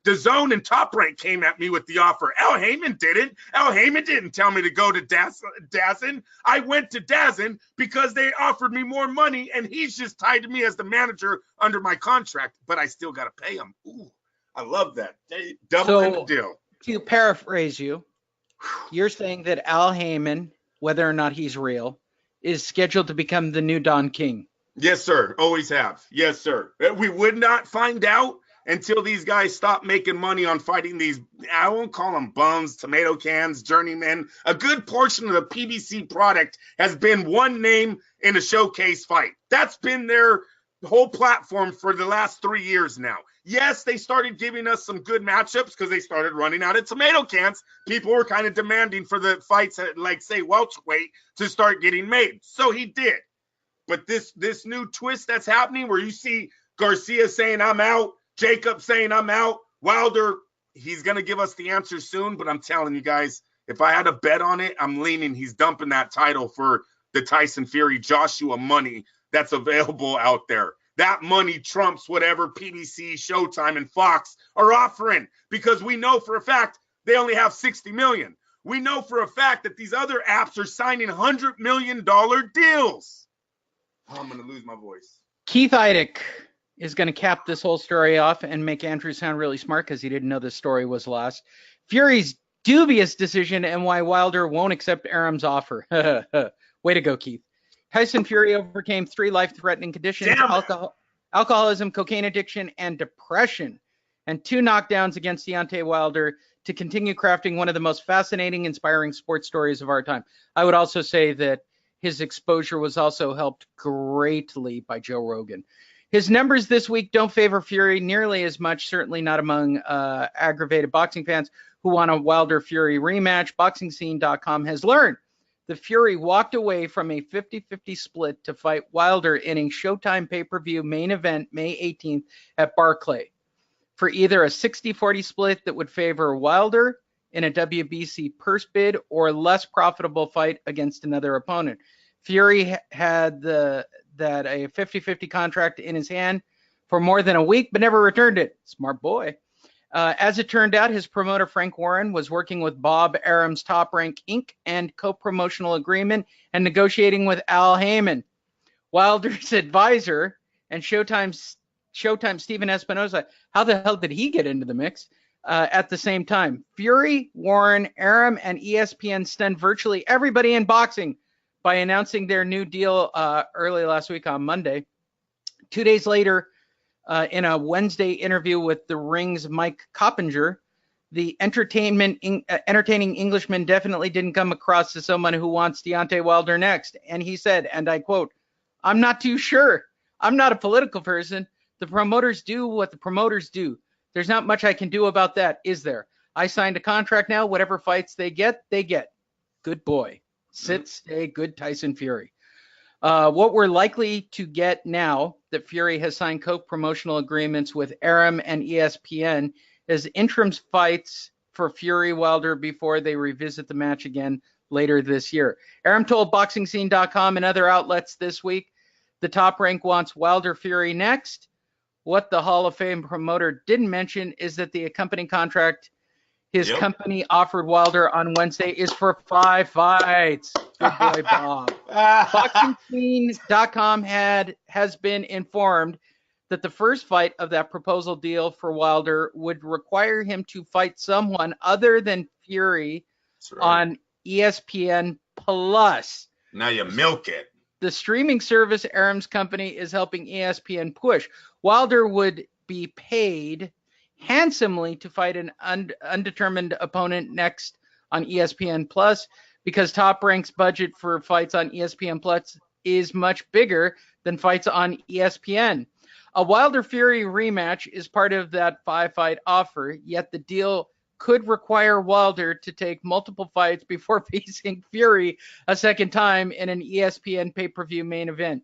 DAZN and Top Rank came at me with the offer. Al Heyman didn't. Al Heyman didn't tell me to go to DAZN. I went to DAZN because they offered me more money, and he's just tied to me as the manager under my contract, but I still got to pay him. Ooh, I love that. Doubling the deal. To paraphrase you, you're saying that Al Heyman, whether or not he's real, is scheduled to become the new Don King. Yes, sir. Always have. Yes, sir. We would not find out until these guys stop making money on fighting these, I won't call them bums, tomato cans, journeymen. A good portion of the PBC product has been one name in a showcase fight. That's been their whole platform for the last 3 years now. Yes, they started giving us some good matchups because they started running out of tomato cans. People were kind of demanding for the fights at, like, say, welterweight to start getting made. So he did. But this new twist that's happening where you see Garcia saying, I'm out, Jacob saying, I'm out, Wilder, he's going to give us the answer soon. But I'm telling you guys, if I had a bet on it, I'm leaning he's dumping that title for the Tyson Fury Joshua money that's available out there. That money trumps whatever PBC, Showtime, and Fox are offering, because we know for a fact they only have 60 million. We know for a fact that these other apps are signing $100 million deals. Oh, I'm going to lose my voice. Keith Idec is going to cap this whole story off and make Andrew sound really smart because he didn't know this story was lost. Fury's dubious decision and why Wilder won't accept Aram's offer. Way to go, Keith. Tyson Fury overcame 3 life-threatening conditions, alcoholism, cocaine addiction, and depression, and 2 knockdowns against Deontay Wilder to continue crafting one of the most fascinating, inspiring sports stories of our time. I would also say that his exposure was also helped greatly by Joe Rogan. His numbers this week don't favor Fury nearly as much, certainly not among aggravated boxing fans who want a Wilder-Fury rematch. BoxingScene.com has learned that Fury walked away from a 50-50 split to fight Wilder in a Showtime pay-per-view main event May 18th at Barclay for either a 60-40 split that would favor Wilder in a WBC purse bid or less profitable fight against another opponent. Fury had a 50-50 contract in his hand for more than a week, but never returned it. Smart boy. As it turned out, his promoter, Frank Warren, was working with Bob Arum's Top Rank Inc. and co-promotional agreement and negotiating with Al Heyman. Wilder's advisor and Showtime Stephen Espinosa, how the hell did he get into the mix? At the same time, Fury, Warren, Arum, and ESPN stunned virtually everybody in boxing by announcing their new deal early last week on Monday. 2 days later, in a Wednesday interview with The Ring's Mike Coppinger, the entertaining Englishman definitely didn't come across as someone who wants Deontay Wilder next. And he said, and I quote, "I'm not too sure. I'm not a political person. The promoters do what the promoters do. There's not much I can do about that, is there? I signed a contract now. Whatever fights they get, they get. Good boy. Sit, stay, good Tyson Fury." What we're likely to get now that Fury has signed co-promotional agreements with Arum and ESPN is interim fights for Fury Wilder before they revisit the match again later this year. Arum told BoxingScene.com and other outlets this week the Top Rank wants Wilder Fury next. What the Hall of Fame promoter didn't mention is that the accompanying contract his company offered Wilder on Wednesday is for 5 fights. Good boy, Bob. BoxingScene.com has been informed that the first fight of that proposal deal for Wilder would require him to fight someone other than Fury on ESPN Plus. Now you milk it. The streaming service Arum's company is helping ESPN push. Wilder would be paid handsomely to fight an undetermined opponent next on ESPN Plus because Top Rank's budget for fights on ESPN Plus is much bigger than fights on ESPN. A Wilder Fury rematch is part of that 5-fight offer, yet the deal could require Wilder to take multiple fights before facing Fury a second time in an ESPN pay-per-view main event.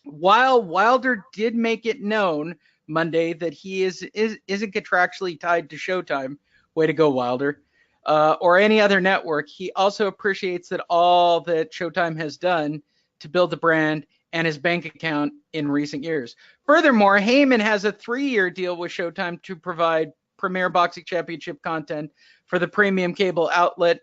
While Wilder did make it known Monday that he isn't contractually tied to Showtime, way to go Wilder, or any other network, he also appreciates that all that Showtime has done to build the brand and his bank account in recent years. Furthermore, Heyman has a 3-year deal with Showtime to provide premier boxing championship content for the premium cable outlet.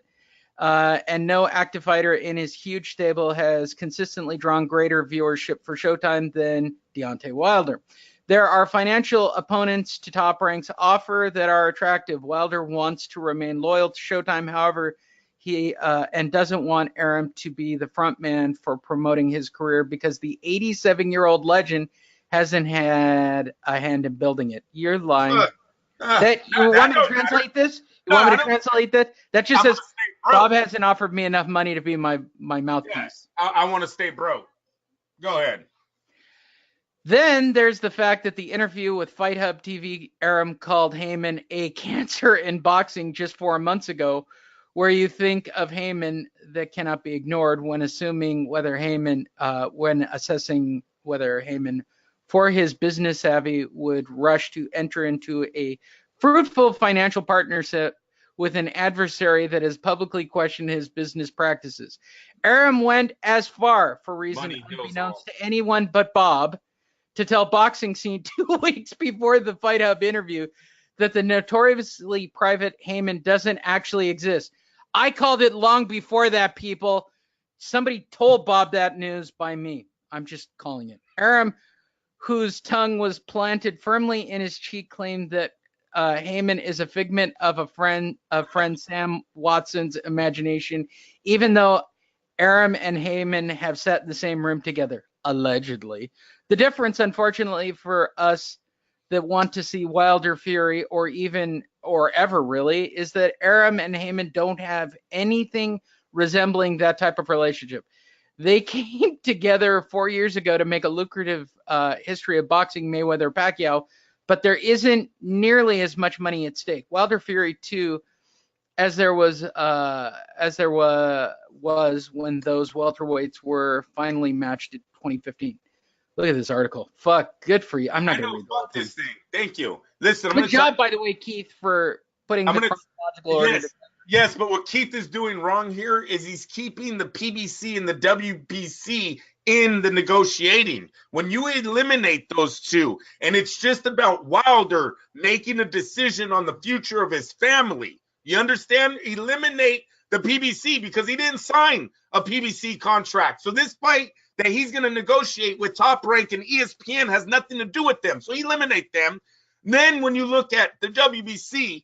And no active fighter in his huge stable has consistently drawn greater viewership for Showtime than Deontay Wilder. There are financial opponents to Top Rank's offer that are attractive. Wilder wants to remain loyal to Showtime, however, he and doesn't want Arum to be the front man for promoting his career because the 87-year-old legend hasn't had a hand in building it. You're lying. You want me to translate this? You want me to translate that? That just says Bob hasn't offered me enough money to be my mouthpiece. Yes, I want to stay broke. Go ahead. Then there's the fact that the interview with Fight Hub TV, Arum called Heyman a cancer in boxing just 4 months ago, where you think of Heyman that cannot be ignored when assessing whether Heyman, for his business savvy, would rush to enter into a fruitful financial partnership with an adversary that has publicly questioned his business practices. Arum went as far, for reasons unbeknownst to anyone but Bob, to tell Boxing Scene 2 weeks before the Fight Hub interview that the notoriously private Heyman doesn't actually exist. I called it long before that, people. Somebody told Bob that news by me. I'm just calling it. Arum, whose tongue was planted firmly in his cheek, claimed that Heyman is a figment of friend Sam Watson's imagination, even though Arum and Heyman have sat in the same room together, allegedly. The difference, unfortunately, for us that want to see Wilder Fury or ever really, is that Arum and Heyman don't have anything resembling that type of relationship. They came together 4 years ago to make a lucrative history of boxing, Mayweather Pacquiao, but there isn't nearly as much money at stake. Wilder Fury 2, as there was when those welterweights were finally matched in 2015. Look at this article. Fuck, good for you. I'm not going to read fuck this thing. Thank you. Listen, good job, by the way, Keith, for putting the chronological order. Yes, but what Keith is doing wrong here is he's keeping the PBC and the WBC in the negotiating. When you eliminate those two, and it's just about Wilder making a decision on the future of his family, you understand? Eliminate the PBC because he didn't sign a PBC contract. So this fight that he's going to negotiate with Top Rank and ESPN has nothing to do with them. So eliminate them. Then when you look at the WBC,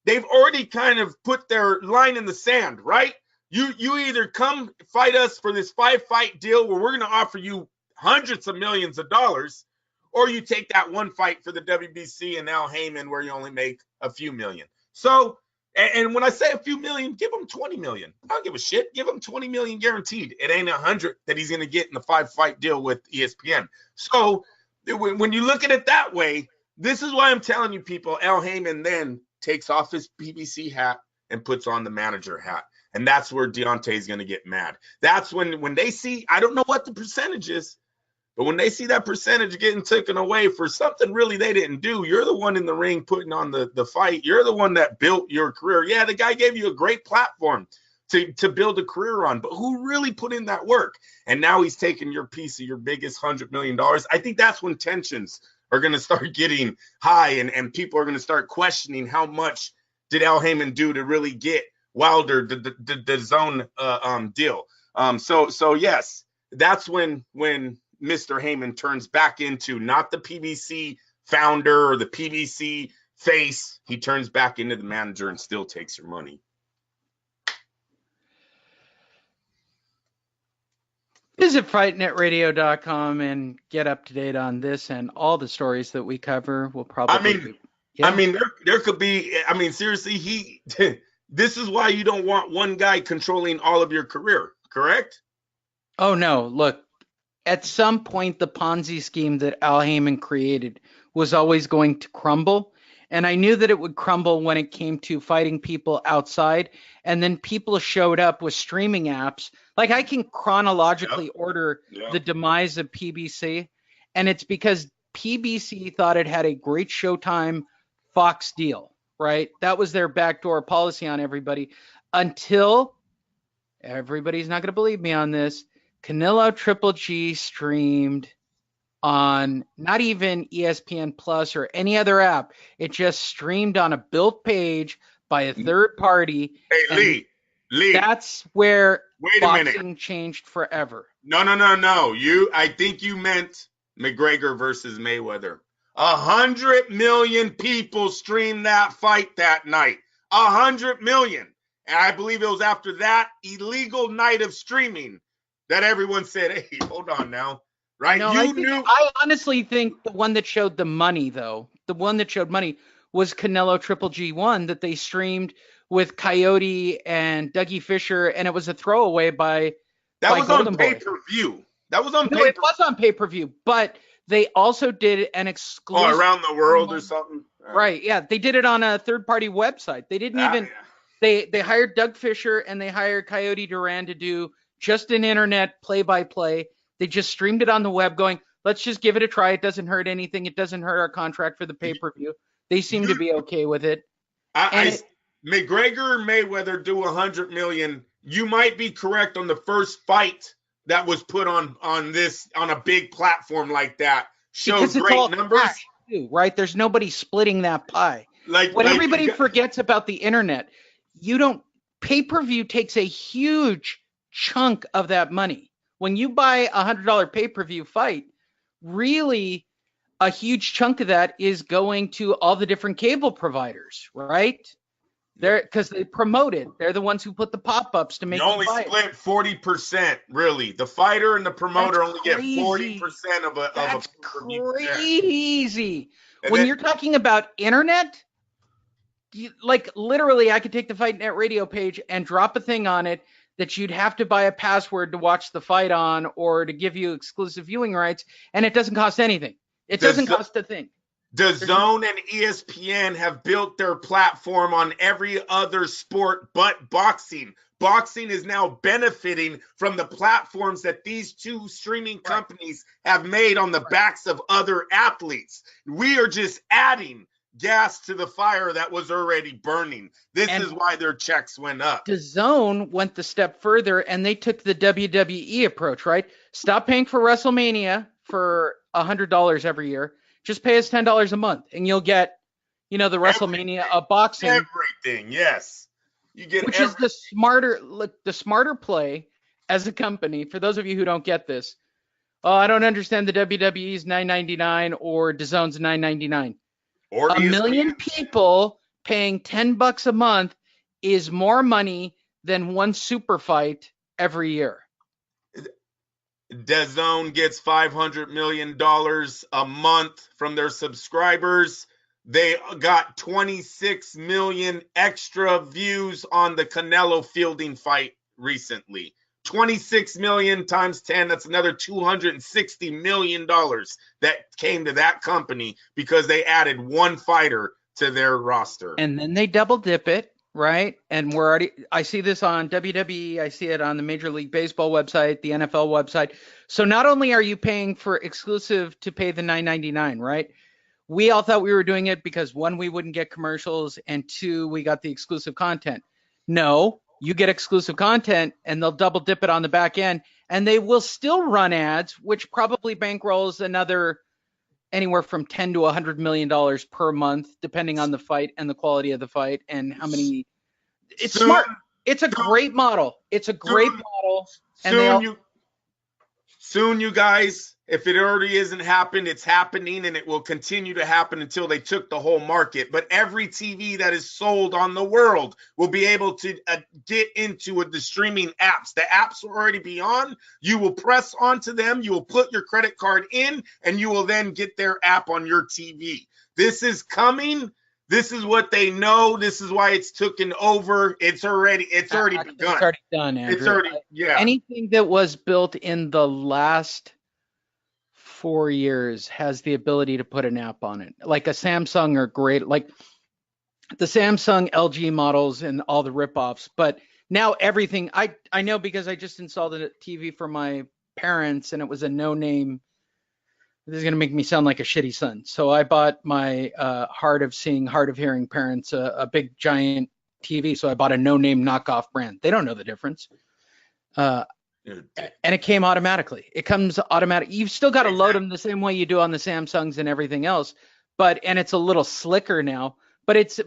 they've already kind of put their line in the sand, right? You either come fight us for this 5-fight deal where we're going to offer you hundreds of millions of dollars, or you take that one fight for the WBC and Al Heyman where you only make a few million. So, and when I say a few million, give him 20 million. I don't give a shit. Give him 20 million guaranteed. It ain't 100 that he's going to get in the 5-fight deal with ESPN. So when you look at it that way, this is why I'm telling you people, Al Heyman then takes off his PBC hat and puts on the manager hat. And that's where Deontay is going to get mad. That's when they see, I don't know what the percentage is, but when they see that percentage getting taken away for something really they didn't do, you're the one in the ring putting on the fight. You're the one that built your career. Yeah, the guy gave you a great platform to build a career on, but who really put in that work? And now he's taking your piece of your biggest $100 million. I think that's when tensions are going to start getting high and people are going to start questioning how much did Al Heyman do to really get Wilder the zone deal. So yes, that's when Mr. Heyman turns back into not the PBC founder or the PBC face. He turns back into the manager and still takes your money. Visit FightNetRadio.com and get up to date on this and all the stories that we cover. We'll probably. There could be. I mean, seriously, this is why you don't want one guy controlling all of your career, correct? Oh no! Look, at some point, the Ponzi scheme that Al Heyman created was always going to crumble. And I knew that it would crumble when it came to fighting people outside. And then people showed up with streaming apps. Like I can chronologically order the demise of PBC. And it's because PBC thought it had a great Showtime Fox deal, right? That was their backdoor policy on everybody until everybody's not going to believe me on this. Canelo Triple G streamed on not even ESPN Plus or any other app. It just streamed on a built page by a third party, Hey, and Lee, that's where wait a minute. boxing changed forever. No. I think you meant McGregor versus Mayweather. 100 million people streamed that fight that night. 100 million. And I believe it was after that illegal night of streaming that everyone said, "Hey, hold on now." Right? No, I honestly think the one that showed the money, though, the one that showed money was Canelo Triple G1 that they streamed with Coyote and Dougie Fisher, and it was a throwaway by That was Golden on Boy. pay-per-view. That was on No, it pay-per-view. was on pay-per-view, but they also did an exclusive around the world or something. Right, yeah, they did it on a third-party website. They didn't even they hired Doug Fisher and they hired Coyote Duran to do just an internet play-by-play. They just streamed it on the web going, let's just give it a try. It doesn't hurt anything. It doesn't hurt our contract for the pay-per-view. They seem to be okay with it. McGregor Mayweather do 100 million. You might be correct on the first fight that was put on a big platform like that. Shows great numbers. Too, right? There's nobody splitting that pie. Everybody forgets about the internet, pay-per-view takes a huge chunk of that money. When you buy $100 pay-per-view fight, really a huge chunk of that is going to all the different cable providers, right? Because they promote it. They're the ones who put the pop-ups to make you only split 40%, really. The fighter and the promoter only get 40% of a. That's crazy. When you're talking about internet, literally, I could take the Fight Net radio page and drop a thing on it that you'd have to buy a password to watch the fight on or to give you exclusive viewing rights, and it doesn't cost anything. It doesn't cost a thing. DAZN and ESPN have built their platform on every other sport but boxing. Boxing is now benefiting from the platforms that these two streaming companies have made on the backs of other athletes. We are just adding gas to the fire that was already burning. This is why their checks went up. DAZN went the step further, and they took the WWE approach, right? Stop paying for WrestleMania for $100 every year. Just pay us $10 a month, and you'll get, the WrestleMania of boxing. Everything, yes. You get which is the smarter play as a company. For those of you who don't get this, I don't understand the WWE's $9.99 or DAZN's $9.99. Or a million people paying $10 a month is more money than one super fight every year. DAZN gets $500 million a month from their subscribers. They got 26 million extra views on the Canelo Fielding fight recently. 26 million times 10, that's another $260 million that came to that company because they added one fighter to their roster. And then they double dip it, right? And I see this on WWE, I see it on the Major League Baseball website, the NFL website. So not only are you paying for exclusive to pay the $9.99, right? We all thought we were doing it because one, we wouldn't get commercials, and two, we got the exclusive content. No, you get exclusive content and they'll double dip it on the back end, and they will still run ads, which probably bankrolls another anywhere from $10 to $100 million per month, depending on the fight and the quality of the fight and how many. It's smart. It's a great model. It's a great model. Soon, you guys, if it already isn't happened, it's happening, and it will continue to happen until they took the whole market. But every TV that is sold on the world will be able to get into the streaming apps. The apps will already be on. You will press onto them. You will put your credit card in, and you will then get their app on your TV. This is coming. This is what they know. This is why it's taken over. It's already begun. It's already done, Andrew. Anything that was built in the last 4 years has the ability to put an app on it. Like a Samsung are great, like the Samsung LG models and all the ripoffs. But now everything, I know because I just installed a TV for my parents and it was a no-name. This is going to make me sound like a shitty son. So I bought my hard of hearing parents a big giant TV. So I bought a no-name knockoff brand. They don't know the difference. And it came automatically. It comes automatic. You've still got to load them the same way you do on the Samsungs and everything else, and it's a little slicker now, but it's